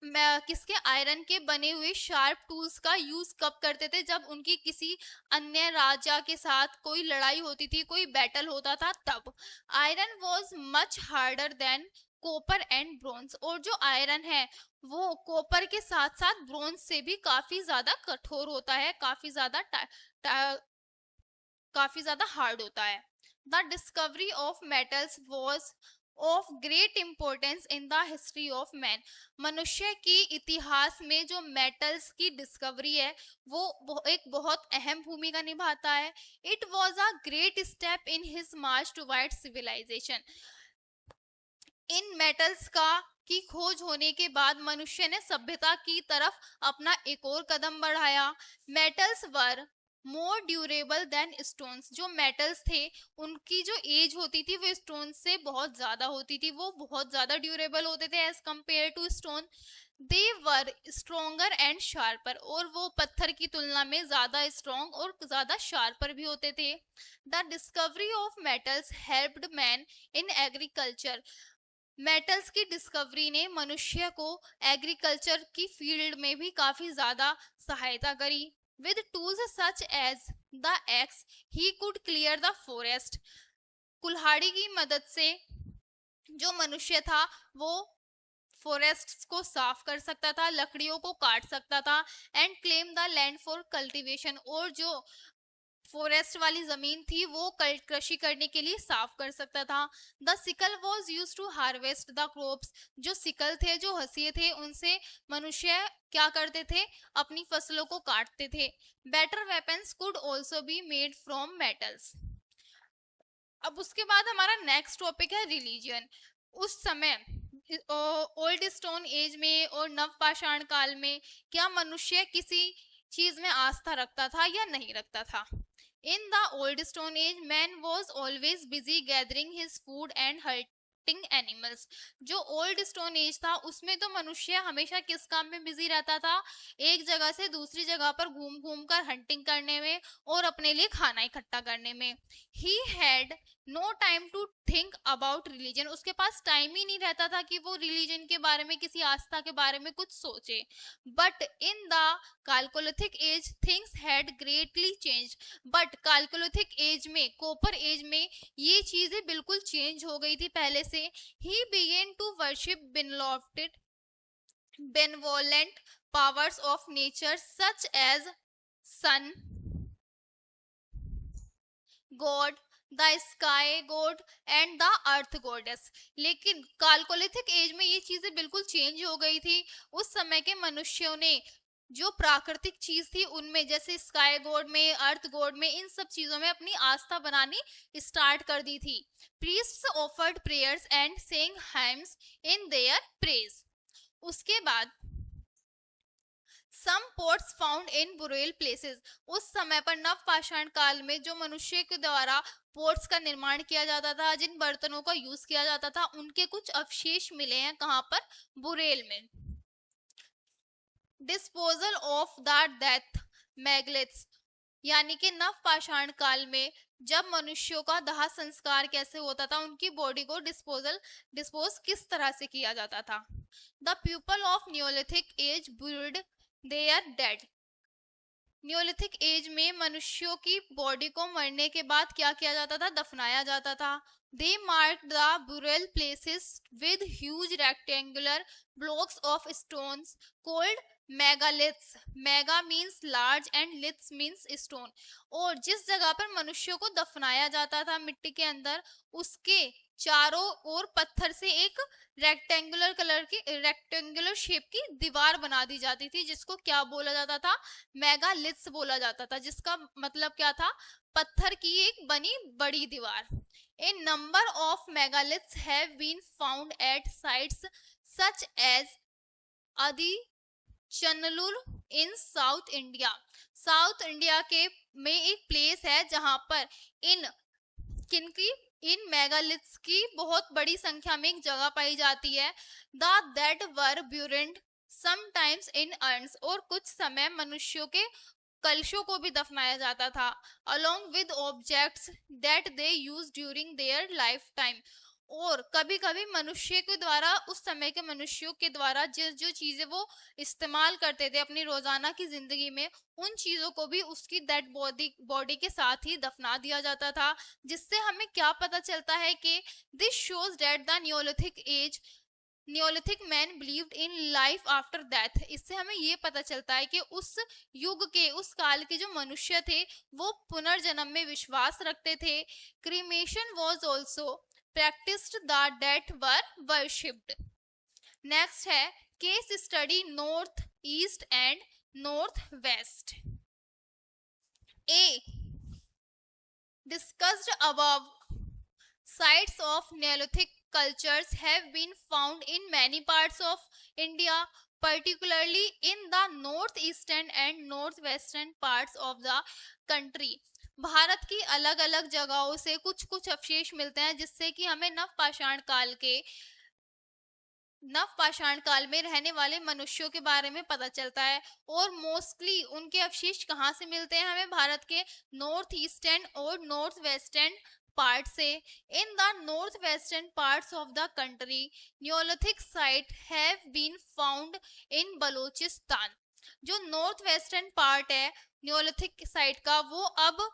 किसके, आयरन के बने हुए शार्प टूल्स का यूज कब करते थे, जब उनकी किसी अन्य राजा के साथ कोई लड़ाई होती थी, कोई बैटल होता था तब। Iron was much harder than copper and bronze. और जो आयरन है वो कॉपर के साथ साथ ब्रोंज से भी काफी ज्यादा कठोर होता है, काफी ज्यादा हार्ड होता है। The discovery of metals was of great importance in the history of man. मनुष्य के इतिहास में जो मेटल्स की डिस्कवरी है वो एक बहुत अहम भूमिका निभाता है। It was a great step in his march toward civilization. इन मेटल्स की खोज होने के बाद मनुष्य ने सभ्यता की तरफ अपना एक और कदम बढ़ाया। मेटल्स वर मोर ड्यूरेबल देन स्टोन्स। जो मेटल्स थे उनकी जो एज होती थी वो स्टोन से बहुत ज्यादा होती थी, वो बहुत ज्यादा ड्यूरेबल होते थे as compare to stone. They were stronger and sharper. और वो पत्थर की तुलना में ज्यादा स्ट्रॉन्ग और ज्यादा शार्पर भी होते थे। The discovery of metals helped man in agriculture. Metals की डिस्कवरी ने मनुष्य को एग्रीकल्चर की फील्ड में भी काफी ज्यादा सहायता करी। With tools such as the axe he could clear the forest. कुल्हाड़ी की मदद से जो मनुष्य था वो फॉरेस्ट को साफ कर सकता था, लकड़ियों को काट सकता था and claim the land for cultivation. और जो फॉरेस्ट वाली जमीन थी वो कृषि करने के लिए साफ कर सकता था। The sickle was use to harvest the crops. जो सिकल थे, जो हंसिए थे, उनसे मनुष्य क्या करते थे, अपनी फसलों को काटते थे। Better weapons could also be made from metals. अब उसके बाद हमारा नेक्स्ट टॉपिक है रिलीजन। उस समय ओल्ड स्टोन एज में और नवपाषाण काल में क्या मनुष्य किसी चीज में आस्था रखता था या नहीं रखता था। In the old stone age, man was always busy gathering his food and hunting animals। जो ओल्ड स्टोन एज था उसमें तो मनुष्य हमेशा किस काम में बिजी रहता था, एक जगह से दूसरी जगह पर घूम घूम कर हंटिंग करने में और अपने लिए खाना इकट्ठा करने में। He had no time to think about religion। उसके पास टाइम ही नहीं रहता था कि वो रिलीजन के बारे में, किसी आस्था के बारे में कुछ सोचे। But in the chalcolithic age things had greatly change. But chalcolithic age में, कॉपर एज में ये चीजें बिल्कुल चेंज हो गई थी पहले से। He begin to worship benevolent powers of nature such as sun god, the sky god and the earth goddess. लेकिन कालकोलिथिक एज में ये चीजें बिल्कुल चेंज हो गई थी। उस समय के मनुष्यों ने जो प्राकृतिक चीज थी उनमें, जैसे स्काई गॉड में, अर्थ गॉड में, इन सब चीजों में अपनी आस्था बनानी स्टार्ट कर दी थी। Priests offered prayers and saying hymns in their praise. उसके बाद सम pots found in Burrell places. उस समय पर नव पाषाण काल में जो मनुष्य के द्वारा पोट्स का निर्माण किया जाता था, जिन बर्तनों का यूज किया जाता था, उनके कुछ अवशेष मिले हैं। कहां पर? बुरेल में। डिस्पोजल ऑफ द डेथ मैगलेट्स, यानी कि नव पाषाण काल में जब मनुष्यों का दाह संस्कार कैसे होता था, उनकी बॉडी को डिस्पोज किस तरह से किया जाता था। The people of neolithic age buried their dead. Neolithic age में मनुष्यों की बॉडी को मरने के बाद क्या किया जाता था? दफनाया जाता था। They mark the burial places with huge rectangular blocks of stones called megaliths. Mega means large and liths means stone. और जिस जगह पर मनुष्यों को दफनाया जाता था मिट्टी के अंदर, उसके चारों ओर पत्थर से एक रेक्टेंगुलर शेप की दीवार बना दी जाती थी, जिसको क्या बोला जाता था? मेगालिथ्स बोला जाता था, जिसका मतलब क्या था? पत्थर की एक बनी बड़ी दीवार। A number of megaliths have been found at sites such as Adi चन्नलूर in South India. South India के में एक प्लेस है जहां पर इन मेगालिथ्स की बहुत बड़ी संख्या में एक जगह पाई जाती है। The that were buried sometimes in earns, और कुछ समय मनुष्यों के कलशों को भी दफनाया जाता था। Along with objects that they use during their life time, और कभी कभी मनुष्य के द्वारा, उस समय के मनुष्यों के द्वारा जो चीजें वो इस्तेमाल करते थे अपनी रोजाना की जिंदगी में, उन चीजों को भी उसकी डेड बॉडी के साथ ही दफना दिया जाता था। जिससे हमें क्या पता चलता है कि this shows that the Neolithic man believed in life after death. इससे हमें ये पता चलता है कि उस युग के, उस काल के जो मनुष्य थे वो पुनर्जन्म में विश्वास रखते थे। Cremation was also practiced, the dead were worshipped. Next है case study north east and north west. A discussed above, sites of Neolithic cultures have been found in many parts of India, particularly in the northeastern and northwestern parts of the country. Bharat की अलग अलग जगहों से कुछ कुछ अवशेष मिलते हैं, जिससे कि हमें नव पाषाण काल में रहने वाले मनुष्यों के बारे में पता चलता है। और मोस्टली उनके अवशेष कहाँ से मिलते हैं? हमें भारत के नॉर्थ ईस्टर्न और नॉर्थ वेस्टर्न पार्ट से। In the north western parts of the country neolithic site have been found in Baluchistan. जो नॉर्थ वेस्टर्न पार्ट है न्योलिथिक साइट का, वो अब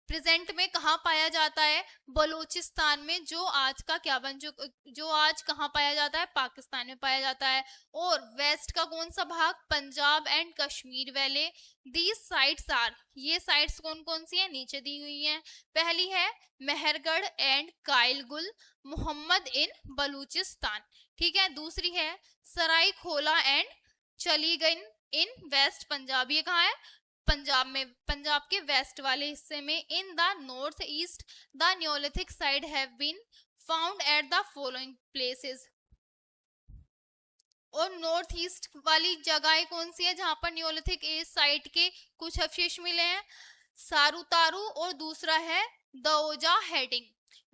प्रेजेंट में कहाँ पाया जाता है? बलूचिस्तान में, जो आज का क्या बन चुका, जो आज कहाँ पाया जाता है? पाकिस्तान में पाया जाता है। और वेस्ट का कौन सा भाग? Punjab and Kashmir valley. These sites are, ये साइट्स कौन कौन सी है? नीचे दी हुई हैं। पहली है मेहरगढ़ एंड कायलगुल मोहम्मद इन बलूचिस्तान, ठीक है। दूसरी है सराय खोला एंड चलीगन इन वेस्ट पंजाब, ये कहाँ है? पंजाब में, पंजाब के वेस्ट वाले हिस्से में। In the north east the neolithic site have been found at the following places. और नॉर्थ ईस्ट वाली जगह कौन सी है जहां पर न्योलिथिक एज साइट के कुछ अवशेष मिले हैं? सारूतारू और दूसरा है Daojali Hading.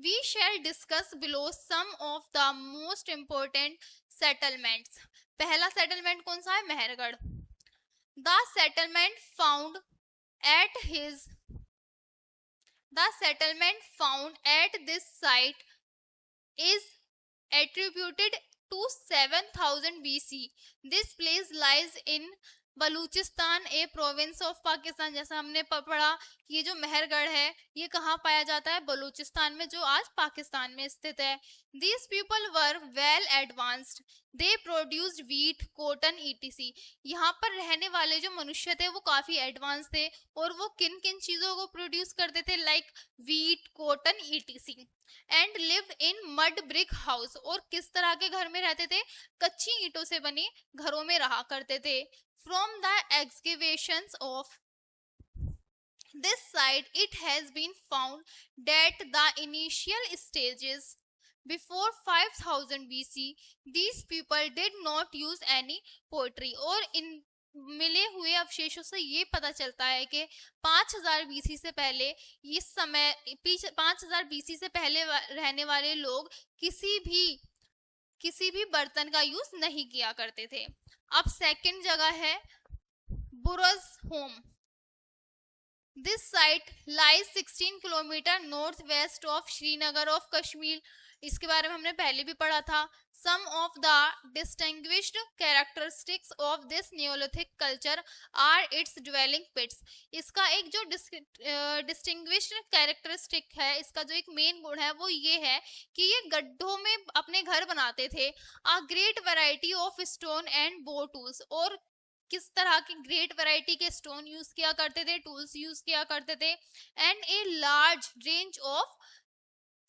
We shall discuss below some of the most important settlements. पहला सेटलमेंट कौन सा है? Mehrgarh. The settlement found at this site is attributed to 7000 BC. This place lies in Balochistan A province of Pakistan, जैसा हमने पढ़ा कि ये जो मेहरगढ़ है ये कहाँ पाया जाता है, बलूचिस्तान में, जो आज पाकिस्तान में स्थित है। These people were well advanced, they produced wheat cotton etc. यहाँ पर रहने वाले जो मनुष्य थे वो काफी एडवांस थे, और वो किन किन चीजों को प्रोड्यूस करते थे, like wheat cotton etc. And live in mud brick house, और किस तरह के घर में रहते थे, कच्ची ईंटों से बने घरों में रहा करते थे। From the excavations of this site, it has been found that the initial stages before 5000 BC, these people did not use any pottery। और इन मिले हुए अवशेषों से ये पता चलता है कि 5000 बीसी से पहले, इस समय 5000 बीसी से पहले रहने वाले लोग किसी भी बर्तन का यूज नहीं किया करते थे। अब सेकंड जगह है Burzahom. This site lies 16 kilometre north west of Srinagar of Kashmir. इसके बारे में हमने पहले भी पढ़ा था। Some of the distinguished characteristics of this Neolithic culture are its dwelling pits. इसका एक जो डिस्टिंग्विश्ड कैरेक्टरिस्टिक है, इसका जो एक मेन गुण है वो ये है कि ये गड्ढों में अपने घर बनाते थे। A great variety of stone and बो टूल्स, और किस तरह की ग्रेट वैरायटी के स्टोन यूज किया करते थे, टूल्स यूज किया करते थे। And a large range of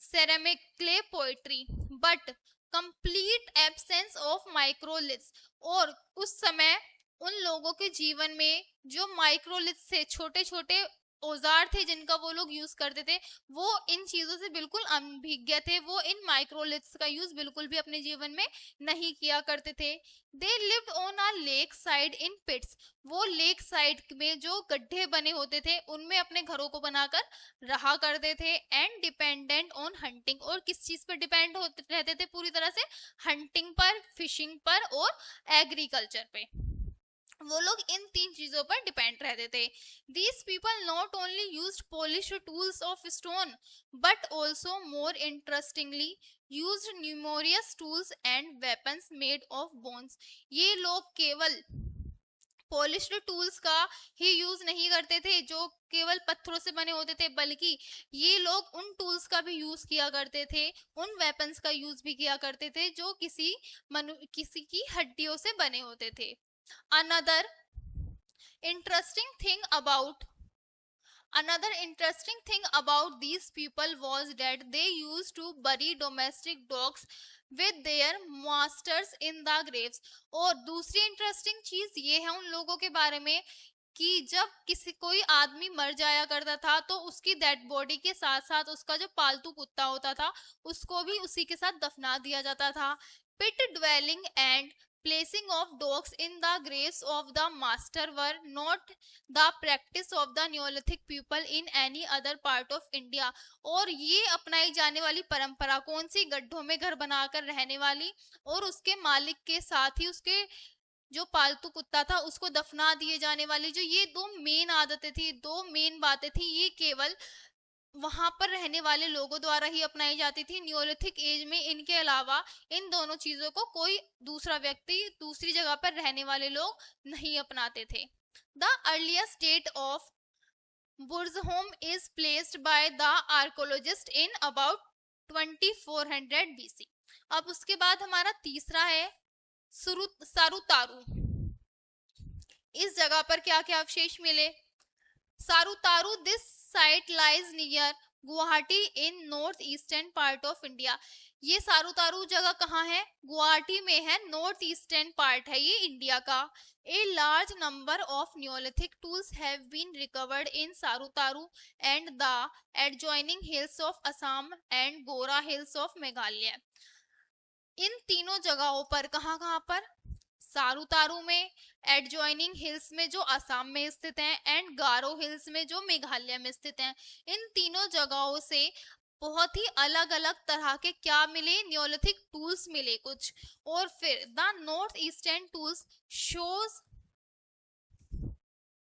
ceramic clay poetry but complete absence of microliths. और उस समय उन लोगों के जीवन में जो माइक्रोलिथ्स थे, छोटे छोटे औजार थे जिनका वो लोग यूज करते थे, वो इन चीजों से बिल्कुल अनभिज्ञ थे। वो इन माइक्रोलिथ्स का यूज बिल्कुल भी अपने जीवन में नहीं किया करते थे। They lived on a lake side in pits. वो लेक साइड में जो गड्ढे बने होते थे उनमें अपने घरों को बनाकर रहा करते थे। एंड डिपेंडेंट ऑन हंटिंग, और किस चीज पर डिपेंड होते रहते थे, पूरी तरह से हंटिंग पर, फिशिंग पर और एग्रीकल्चर पे। वो लोग इन तीन चीजों पर डिपेंड रहते थे। These people not only used polished tools of stone but also more interestingly used numerous tools and weapons made of bones। ये लोग केवल पॉलिश्ड टूल्स का ही यूज नहीं करते थे जो केवल पत्थरों से बने होते थे, बल्कि ये लोग उन टूल्स का भी यूज किया करते थे, उन वेपन्स का यूज भी किया करते थे जो किसी की हड्डियों से बने होते थे। Another interesting thing about Another interesting thing about these people was that they used to bury domestic dogs with their masters in the graves। और दूसरी इंटरेस्टिंग चीज ये है उन लोगों के बारे में कि जब कोई आदमी मर जाया करता था तो उसकी डेड बॉडी के साथ साथ उसका जो पालतू कुत्ता होता था उसको भी उसी के साथ दफना दिया जाता था। Pit dwelling and placing of dogs in the graves of the master were not the practice of the Neolithic people in any other part of India। और ये अपनाई जाने वाली परंपरा कौन सी, गड्ढों में घर बनाकर रहने वाली और उसके मालिक के साथ ही उसके जो पालतू कुत्ता था उसको दफना दिए जाने वाली, जो ये दो मेन आदतें थी, दो मेन बातें थी, ये केवल वहां पर रहने वाले लोगों द्वारा ही अपनाई जाती थी। न्योलिथिक एज में इनके अलावा इन दोनों चीजों को कोई दूसरा व्यक्ति, दूसरी जगह पर रहने वाले लोग नहीं अपनाते थे। The earliest date of Burzahom is placed by the archaeologist in about 2400 BC। अब उसके बाद हमारा तीसरा है सारुतारू। इस जगह पर क्या क्या अवशेष मिले? Sarutaru, this site lies near Guwahati in north eastern part of India. ये सारुतारू जगह कहाँ है? गुवाहाटी में है, नॉर्थ ईस्टर्न पार्ट है ये इंडिया का। A large number of Neolithic tools have been recovered in Sarutaru and the adjoining hills of Assam and Garo hills of Meghalaya. इन तीनों जगहों पर, कहाँ कहाँ पर? सारुतारू में, एडजॉइनिंग हिल्स में जो असम में स्थित हैं, एंड गारो हिल्स में जो मेघालय में स्थित हैं। इन तीनों जगहों से बहुत ही अलग अलग तरह के क्या मिले? न्योलिथिक टूल्स मिले कुछ। और फिर the north eastern tools shows,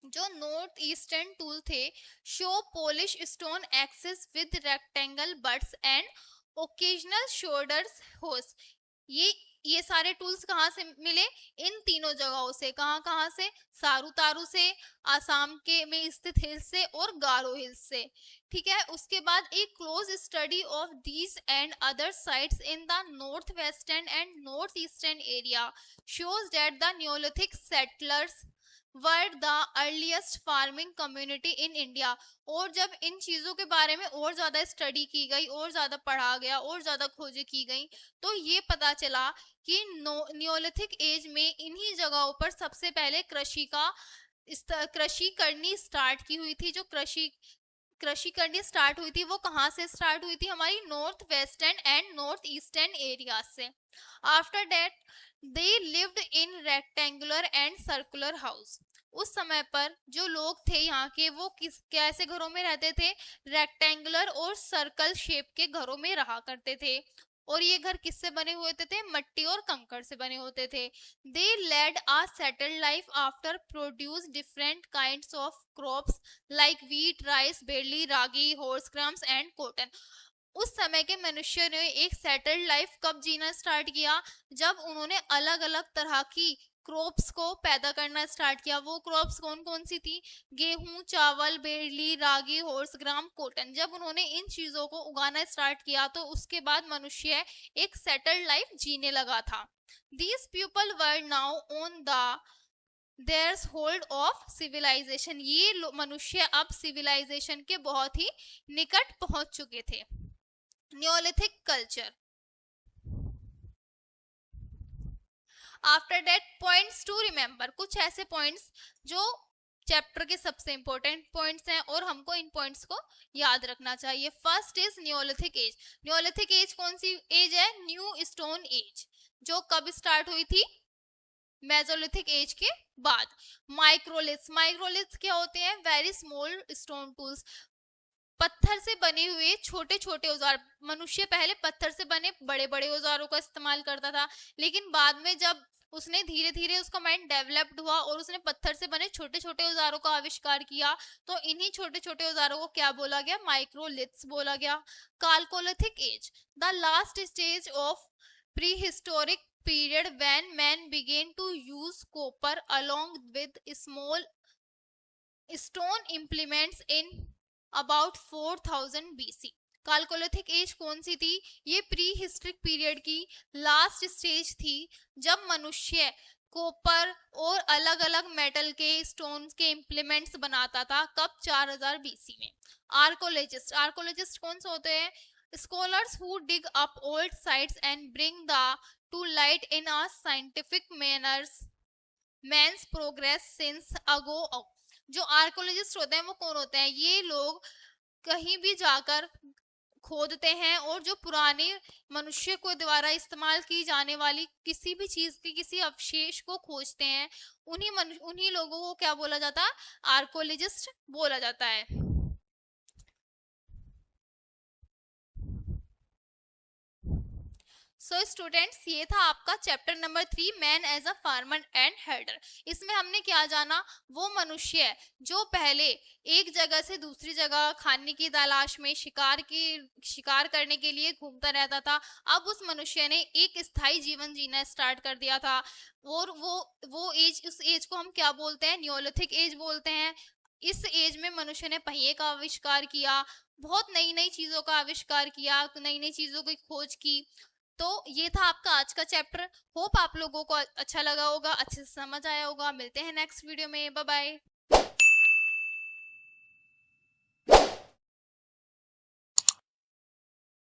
जो नॉर्थ ईस्टर्न टूल थे, show polish stone axes with rectangle butts and occasional shoulders hoes. ये ये सारे टूल्स कहाँ से मिले? इन तीनों जगहों से। कहाँ कहाँ से? सारू तारू से, आसाम के में स्थित हिल्स से और गारो हिल्स से। ठीक है, उसके बाद एक close study of these and other sites in the north western and north eastern area shows that the Neolithic settlers were the earliest farming community in India। और जब इन चीजों के बारे में और ज्यादा स्टडी की गई, और ज्यादा पढ़ा गया, और ज्यादा खोजें की गई, तो ये पता चला कि नियोलिथिक एज में इन्हीं जगहों पर सबसे पहले कृषि करनी स्टार्ट की हुई थी। जो कृषि करनी स्टार्ट हुई थी वो कहाँ से स्टार्ट हुई थी? हमारी north western and north eastern area से। After that they lived in rectangular and circular house. उस समय पर जो लोग थे यहाँ के, वो कैसे घरों में रहते थे? रेक्टेंगुलर और सर्कल शेप के घरों में रहा करते थे। और ये घर किससे बने हुए थे? मट्टी और कंकड़ से बने होते थे। They led a settled life after produce different kinds of crops like wheat, rice, barley, ragi, horse grams and cotton. उस समय के मनुष्य ने एक सेटल्ड लाइफ कब जीना स्टार्ट किया? जब उन्होंने अलग अलग तरह की क्रॉप्स को पैदा करना स्टार्ट किया। वो क्रॉप्स कौन कौन सी थी? गेहूं, चावल, बेरली, रागी, हॉर्स ग्राम, कॉटन। जब उन्होंने इन चीजों को उगाना स्टार्ट किया तो उसके बाद मनुष्य एक सेटल्ड लाइफ जीने लगा था। These people were now on the there's hold of civilization। ये मनुष्य अब सिविलाइजेशन के बहुत ही निकट पहुंच चुके थे। Neolithic culture। After that points to remember, कुछ ऐसे पॉइंट्स जो चैप्टर के सबसे इंपॉर्टेंट पॉइंट्स हैं और हमको इन पॉइंट्स को याद रखना चाहिए। First is neolithic age. Neolithic age कौन सी एज है? न्यू स्टोन एज, जो कब स्टार्ट हुई थी? मेसोलिथिक एज के बाद। माइक्रोलिथ्स, माइक्रोलिथ्स क्या होते हैं? वेरी स्मॉल स्टोन टूल्स, पत्थर से बने हुए छोटे छोटे औजार। मनुष्य पहले पत्थर से बने बड़े बड़े औजारों का इस्तेमाल करता था, लेकिन बाद में जब उसने धीरे धीरे उसका माइंड डेवलप्ड हुआ और उसने पत्थर से बने छोटे छोटे औजारों का आविष्कार किया, तो इन्हीं छोटे छोटे औजारों को क्या बोला गया? माइक्रोलिथ्स बोला गया। Chalcolithic age, the last stage of pre historic period when men began to use copper along with small stone implements in about 4000 BC। कालकोलिथिक as कौन सी थी? ये प्री हिस्ट्रिक पीरियड की लास्ट स्टेज थी जब मनुष्य कॉपर और अलग अलग मेटल के स्टोन के इम्प्लीमेंट्स बनाता था। कब? 4000 BC में। आर्कोलॉजिस्ट, आर्कोलॉजिस्ट कौन से होते हैं? scholars who dig up old sites and bring the to light in a scientific man's progress since ago। जो आर्कोलॉजिस्ट होते हैं वो कौन होते हैं? ये लोग कहीं भी जाकर खोदते हैं और जो पुराने मनुष्य को द्वारा इस्तेमाल की जाने वाली किसी भी चीज के किसी अवशेष को खोजते हैं। उन्हीं लोगों को क्या बोला जाता है? आर्कोलॉजिस्ट बोला जाता है। सो स्टूडेंट्स, ये था आपका chapter number 3, man as a farmer and herder. इसमें हमने क्या जाना? वो मनुष्य जो पहले एक जगह से दूसरी जगह खाने की तलाश में शिकार करने के लिए घूमता रहता था, अब उस मनुष्य ने एक स्थायी जीवन जीना स्टार्ट कर दिया था। और वो एज, उस एज को हम क्या बोलते हैं? नियोलिथिक एज बोलते हैं। इस एज में मनुष्य ने पहिए का आविष्कार किया, बहुत नई नई चीजों का आविष्कार किया, नई नई चीजों की खोज की। तो ये था आपका आज का चैप्टर। होप आप लोगों को अच्छा लगा होगा, अच्छे से समझ आया होगा। मिलते हैं नेक्स्ट वीडियो में। Bye bye.